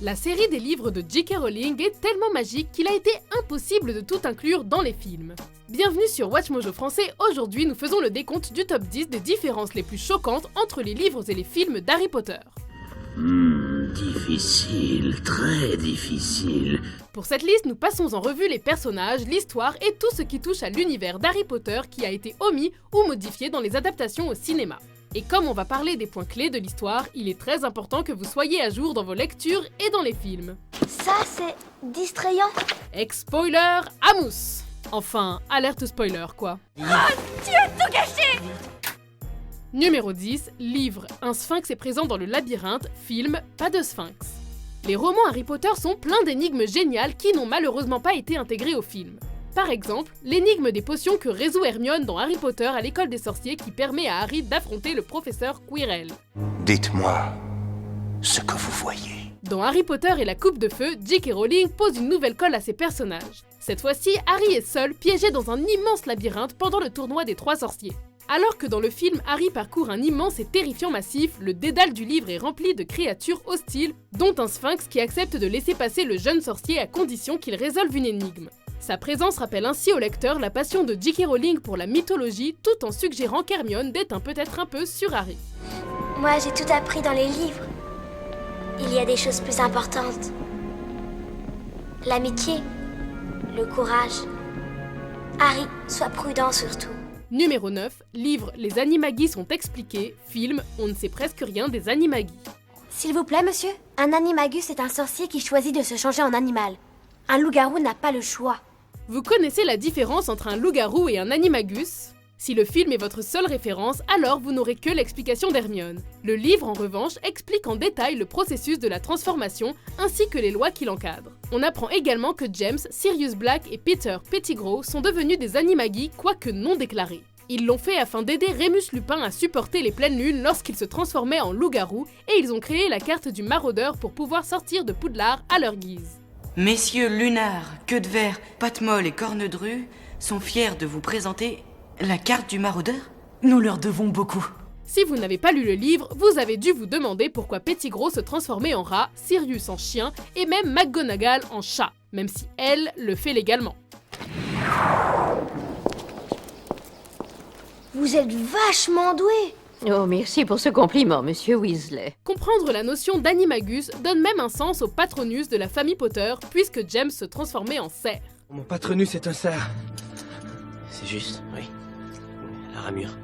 La série des livres de J.K. Rowling est tellement magique qu'il a été impossible de tout inclure dans les films. Bienvenue sur WatchMojo français, aujourd'hui nous faisons le décompte du top 10 des différences les plus choquantes entre les livres et les films d'Harry Potter. Difficile, très difficile. Pour cette liste, nous passons en revue les personnages, l'histoire et tout ce qui touche à l'univers d'Harry Potter qui a été omis ou modifié dans les adaptations au cinéma. Et comme on va parler des points clés de l'histoire, il est très important que vous soyez à jour dans vos lectures et dans les films. Ça, c'est distrayant. Ex-spoiler, Amous. Enfin, alerte spoiler quoi. Oh, tu as tout gâché! Numéro 10, livre, un sphinx est présent dans le labyrinthe, film, pas de sphinx. Les romans Harry Potter sont pleins d'énigmes géniales qui n'ont malheureusement pas été intégrées au film. Par exemple, l'énigme des potions que résout Hermione dans Harry Potter à l'école des sorciers qui permet à Harry d'affronter le professeur Quirrell. Dites-moi ce que vous voyez. Dans Harry Potter et la Coupe de Feu, J.K. Rowling pose une nouvelle colle à ses personnages. Cette fois-ci, Harry est seul, piégé dans un immense labyrinthe pendant le tournoi des trois sorciers. Alors que dans le film, Harry parcourt un immense et terrifiant massif, le dédale du livre est rempli de créatures hostiles, dont un sphinx qui accepte de laisser passer le jeune sorcier à condition qu'il résolve une énigme. Sa présence rappelle ainsi au lecteur la passion de J.K. Rowling pour la mythologie, tout en suggérant qu'Hermione déteint peut-être un peu sur Harry. Moi, j'ai tout appris dans les livres. Il y a des choses plus importantes. L'amitié, le courage. Harry, sois prudent surtout. Numéro 9, livre Les Animagis sont expliqués, film On ne sait presque rien des Animagis. S'il vous plaît, monsieur, un animagus est un sorcier qui choisit de se changer en animal. Un loup-garou n'a pas le choix. Vous connaissez la différence entre un loup-garou et un animagus ? Si le film est votre seule référence, alors vous n'aurez que l'explication d'Hermione. Le livre, en revanche, explique en détail le processus de la transformation ainsi que les lois qui l'encadrent. On apprend également que James, Sirius Black et Peter Pettigrew sont devenus des animagis, quoique non déclarés. Ils l'ont fait afin d'aider Remus Lupin à supporter les pleines lunes lorsqu'il se transformait en loup-garou, et ils ont créé la carte du maraudeur pour pouvoir sortir de Poudlard à leur guise. Messieurs Lunard, Queue de Verre, Patte-Molle et Cornedru sont fiers de vous présenter la carte du maraudeur. Nous leur devons beaucoup. Si vous n'avez pas lu le livre, vous avez dû vous demander pourquoi Pettigrew se transformait en rat, Sirius en chien et même McGonagall en chat, même si elle le fait légalement. Vous êtes vachement doué. Oh, merci pour ce compliment, monsieur Weasley. Comprendre la notion d'animagus donne même un sens au patronus de la famille Potter, puisque James se transformait en cerf. Mon patronus est un cerf. C'est juste, oui. La ramure.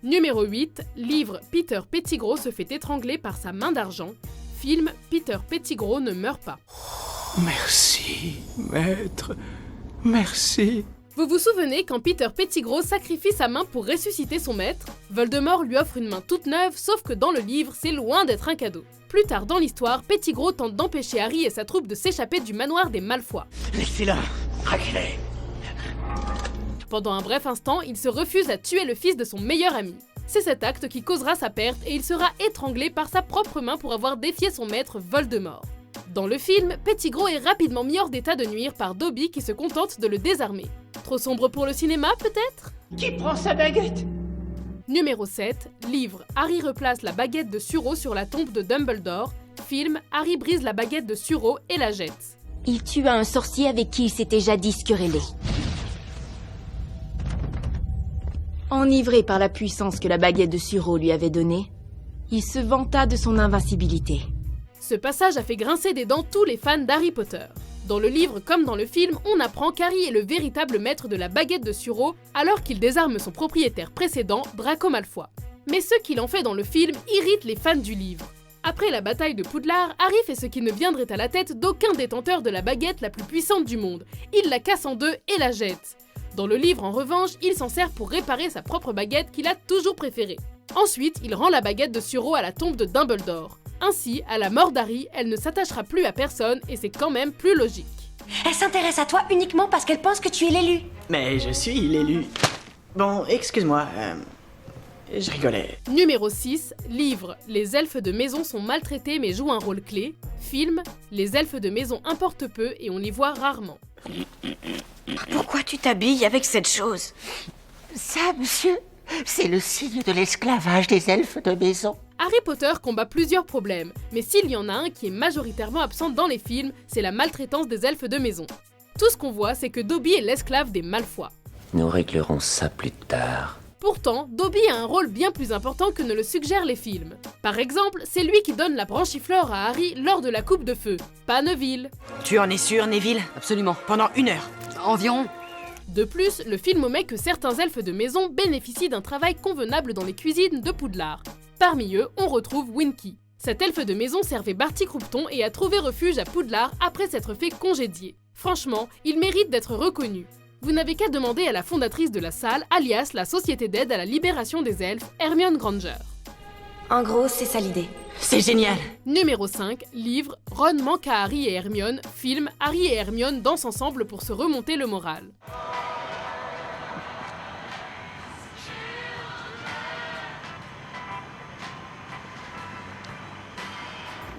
Numéro 8, livre Peter Pettigrew se fait étrangler par sa main d'argent. Film Peter Pettigrew ne meurt pas. Merci, maître. Merci. Vous vous souvenez quand Peter Pettigrew sacrifie sa main pour ressusciter son maître ? Voldemort lui offre une main toute neuve, sauf que dans le livre, c'est loin d'être un cadeau. Plus tard dans l'histoire, Pettigrew tente d'empêcher Harry et sa troupe de s'échapper du manoir des Malfoy. Laissez-la, traquez-les. Pendant un bref instant, il se refuse à tuer le fils de son meilleur ami. C'est cet acte qui causera sa perte et il sera étranglé par sa propre main pour avoir défié son maître Voldemort. Dans le film, Pettigrew est rapidement mis hors d'état de nuire par Dobby qui se contente de le désarmer. Trop sombre pour le cinéma, peut-être ? Qui prend sa baguette? Numéro 7, livre Harry replace la baguette de Suro sur la tombe de Dumbledore. Film Harry brise la baguette de Suro et la jette. Il tua un sorcier avec qui il s'était jadis querellé. Enivré par la puissance que la baguette de Suro lui avait donnée, il se vanta de son invincibilité. Ce passage a fait grincer des dents tous les fans d'Harry Potter. Dans le livre comme dans le film, on apprend qu'Harry est le véritable maître de la baguette de Suro alors qu'il désarme son propriétaire précédent, Draco Malfoy. Mais ce qu'il en fait dans le film irrite les fans du livre. Après la bataille de Poudlard, Harry fait ce qui ne viendrait à la tête d'aucun détenteur de la baguette la plus puissante du monde. Il la casse en deux et la jette. Dans le livre, en revanche, il s'en sert pour réparer sa propre baguette qu'il a toujours préférée. Ensuite, il rend la baguette de Suro à la tombe de Dumbledore. Ainsi, à la mort d'Harry, elle ne s'attachera plus à personne et c'est quand même plus logique. Elle s'intéresse à toi uniquement parce qu'elle pense que tu es l'élu. Mais je suis l'élu. Bon, excuse-moi, je rigolais. Numéro 6, livre Les elfes de maison sont maltraités mais jouent un rôle clé. Film Les elfes de maison importent peu et on les voit rarement. Pourquoi tu t'habilles avec cette chose? Ça, monsieur, C'est le signe de l'esclavage des elfes de maison. Harry Potter combat plusieurs problèmes, mais s'il y en a un qui est majoritairement absent dans les films, c'est la maltraitance des elfes de maison. Tout ce qu'on voit, c'est que Dobby est l'esclave des Malfoy. Nous réglerons ça plus tard. Pourtant, Dobby a un rôle bien plus important que ne le suggèrent les films. Par exemple, c'est lui qui donne la branchifleur à Harry lors de la coupe de feu, pas Neville. Tu en es sûr, Neville? Absolument. Pendant 1 heure. Environ. De plus, le film omet que certains elfes de maison bénéficient d'un travail convenable dans les cuisines de Poudlard. Parmi eux, on retrouve Winky. Cet elfe de maison servait Barty Croupton et a trouvé refuge à Poudlard après s'être fait congédier. Franchement, il mérite d'être reconnu. Vous n'avez qu'à demander à la fondatrice de la salle, alias la Société d'aide à la libération des elfes, Hermione Granger. En gros, c'est ça l'idée. C'est génial. Numéro 5, livre Ron manque à Harry et Hermione, film Harry et Hermione dansent ensemble pour se remonter le moral.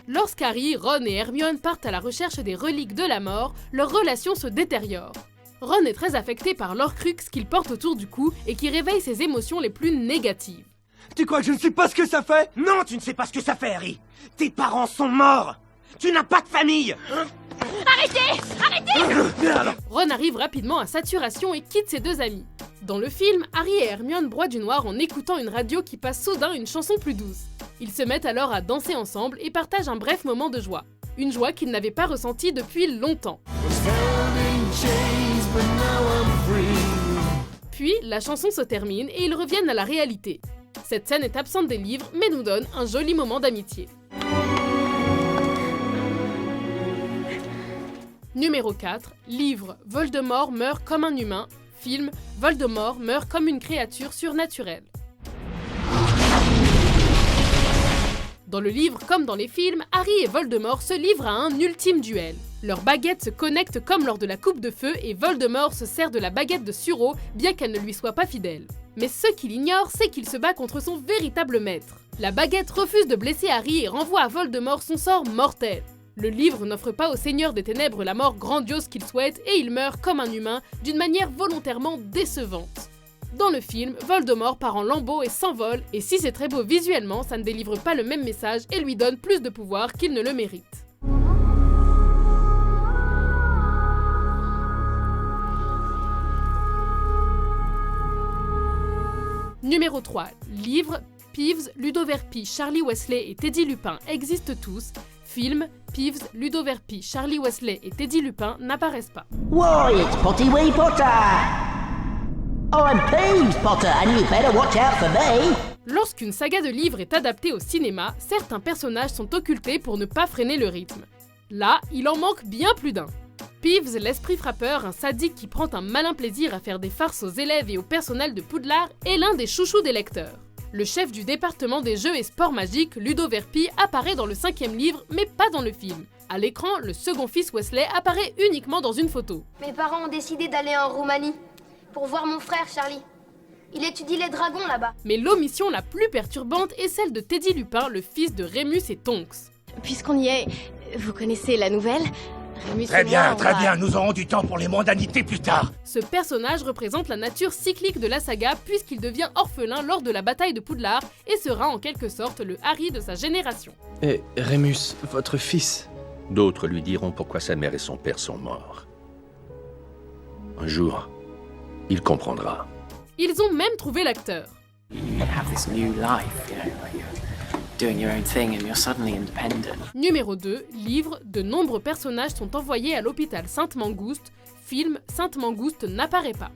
Lorsqu'Harry, Ron et Hermione partent à la recherche des reliques de la mort, leur relation se détériore. Ron est très affecté par l'Horcrux qu'il porte autour du cou et qui réveille ses émotions les plus négatives. Tu crois que je ne sais pas ce que ça fait? Non, tu ne sais pas ce que ça fait, Harry. Tes parents sont morts. Tu n'as pas de famille. Ron arrive rapidement à saturation et quitte ses deux amis. Dans le film, Harry et Hermione broient du noir en écoutant une radio qui passe soudain une chanson plus douce. Ils se mettent alors à danser ensemble et partagent un bref moment de joie. Une joie qu'ils n'avaient pas ressentie depuis longtemps. Puis, la chanson se termine et ils reviennent à la réalité. Cette scène est absente des livres, mais nous donne un joli moment d'amitié. Numéro 4, livre Voldemort meurt comme un humain, film Voldemort meurt comme une créature surnaturelle. Dans le livre comme dans les films, Harry et Voldemort se livrent à un ultime duel. Leurs baguettes se connectent comme lors de la coupe de feu et Voldemort se sert de la baguette de Suro, bien qu'elle ne lui soit pas fidèle. Mais ce qu'il ignore, c'est qu'il se bat contre son véritable maître. La baguette refuse de blesser Harry et renvoie à Voldemort son sort mortel. Le livre n'offre pas au Seigneur des Ténèbres la mort grandiose qu'il souhaite et il meurt comme un humain d'une manière volontairement décevante. Dans le film, Voldemort part en lambeaux et s'envole, et si c'est très beau visuellement, ça ne délivre pas le même message et lui donne plus de pouvoir qu'il ne le mérite. Numéro 3, livre Peeves, Ludo Verpi, Charlie Weasley et Teddy Lupin existent tous. Film Peeves, Ludo Verpi, Charlie Weasley et Teddy Lupin n'apparaissent pas. Why, it's Potty-wee Potter! I'm Peeves Potter and you better watch out for me! Lorsqu'une saga de livres est adaptée au cinéma, certains personnages sont occultés pour ne pas freiner le rythme. Là, il en manque bien plus d'un. Peeves, l'esprit frappeur, un sadique qui prend un malin plaisir à faire des farces aux élèves et au personnel de Poudlard, est l'un des chouchous des lecteurs. Le chef du département des jeux et sports magiques, Ludo Verpi, apparaît dans le 5e livre, mais pas dans le film. À l'écran, le second fils Weasley apparaît uniquement dans une photo. Mes parents ont décidé d'aller en Roumanie pour voir mon frère Charlie. Il étudie les dragons là-bas. Mais l'omission la plus perturbante est celle de Teddy Lupin, le fils de Rémus et Tonks. Puisqu'on y est, vous connaissez la nouvelle? Rémus Très et moi, bien, nous aurons du temps pour les mondanités plus tard. Ce personnage représente la nature cyclique de la saga puisqu'il devient orphelin lors de la bataille de Poudlard et sera en quelque sorte le Harry de sa génération. Et Rémus, votre fils? D'autres lui diront pourquoi sa mère et son père sont morts. Un jour, il comprendra. Ils ont même trouvé l'acteur. Numéro 2, livre, de nombreux personnages sont envoyés à l'hôpital Sainte-Mangouste, film Sainte-Mangouste n'apparaît pas.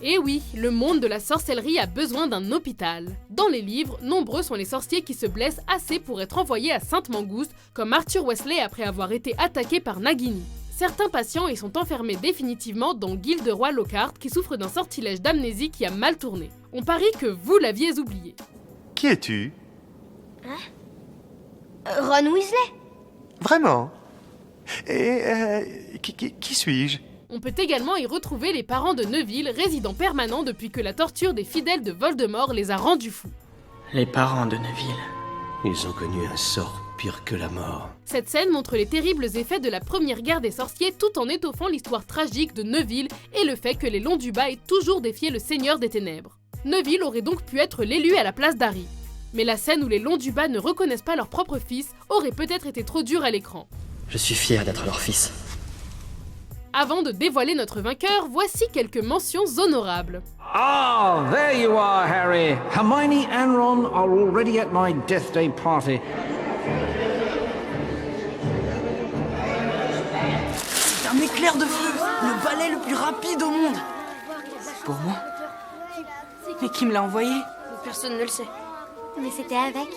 Et oui, le monde de la sorcellerie a besoin d'un hôpital. Dans les livres, nombreux sont les sorciers qui se blessent assez pour être envoyés à Sainte-Mangouste, comme Arthur Weasley après avoir été attaqué par Nagini. Certains patients y sont enfermés définitivement dans Gilderoy Lockhart qui souffre d'un sortilège d'amnésie qui a mal tourné. On parie que vous l'aviez oublié. Qui es-tu? Ron Weasley. Vraiment? Et qui suis-je? On peut également y retrouver les parents de Neville, résidents permanents depuis que la torture des fidèles de Voldemort les a rendus fous. Les parents de Neville. Ils ont connu un sort pire que la mort. Cette scène montre les terribles effets de la première guerre des sorciers tout en étoffant l'histoire tragique de Neville et le fait que les Londubat aient toujours défié le Seigneur des Ténèbres. Neville aurait donc pu être l'élu à la place d'Harry. Mais la scène où les Londubat ne reconnaissent pas leur propre fils aurait peut-être été trop dure à l'écran. Je suis fier d'être leur fils. Avant de dévoiler notre vainqueur, voici quelques mentions honorables. Ah, there you are, Harry. Hermione and Ron are already at my death day party. C'est un éclair de feu, le balai le plus rapide au monde. Pour moi? Mais qui me l'a envoyé? Personne ne le sait. Mais c'était avec.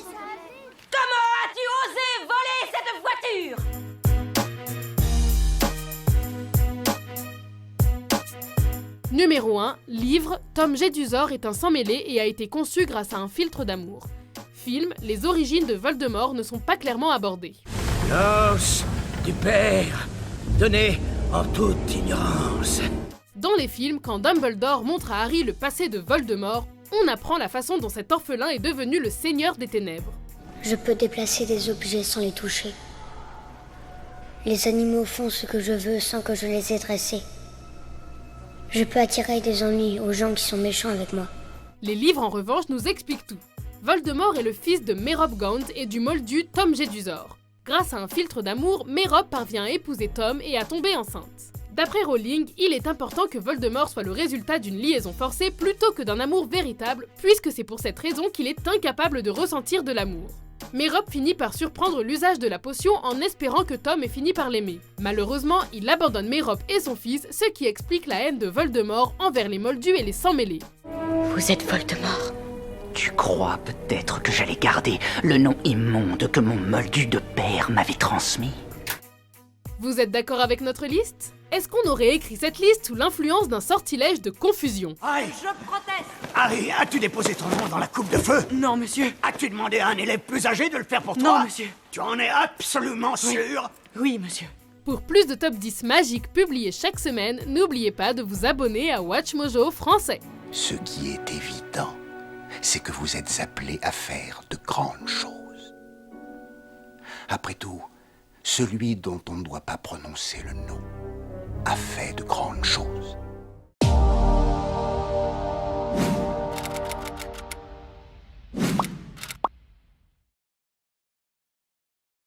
Comment as-tu osé voler cette voiture? Numéro 1, livre, Tom Jedusor est un sang-mêlé et a été conçu grâce à un filtre d'amour. Film, les origines de Voldemort ne sont pas clairement abordées. L'os du père, donné en toute ignorance. Dans les films, quand Dumbledore montre à Harry le passé de Voldemort, on apprend la façon dont cet orphelin est devenu le Seigneur des Ténèbres. Je peux déplacer des objets sans les toucher. Les animaux font ce que je veux sans que je les ai dressés. Je peux attirer des ennuis aux gens qui sont méchants avec moi. Les livres, en revanche, nous expliquent tout. Voldemort est le fils de Merop Gaunt et du moldu Tom Jedusor. Grâce à un filtre d'amour, Merop parvient à épouser Tom et à tomber enceinte. D'après Rowling, il est important que Voldemort soit le résultat d'une liaison forcée plutôt que d'un amour véritable, puisque c'est pour cette raison qu'il est incapable de ressentir de l'amour. Merop finit par surprendre l'usage de la potion en espérant que Tom ait fini par l'aimer. Malheureusement, il abandonne Merop et son fils, ce qui explique la haine de Voldemort envers les Moldus et les Sang-Mêlés. Vous êtes Voldemort. Tu crois peut-être que j'allais garder le nom immonde que mon moldu de père m'avait transmis? Vous êtes d'accord avec notre liste? Est-ce qu'on aurait écrit cette liste sous l'influence d'un sortilège de confusion? Harry! Je proteste. Harry, as-tu déposé ton nom dans la coupe de feu? Non, monsieur. As-tu demandé à un élève plus âgé de le faire pour toi? Non, monsieur. Tu en es absolument sûr? Oui, monsieur. Pour plus de top 10 magiques publiés chaque semaine, n'oubliez pas de vous abonner à WatchMojo français. Ce qui est évident, c'est que vous êtes appelés à faire de grandes choses. Après tout, celui dont on ne doit pas prononcer le nom a fait de grandes choses.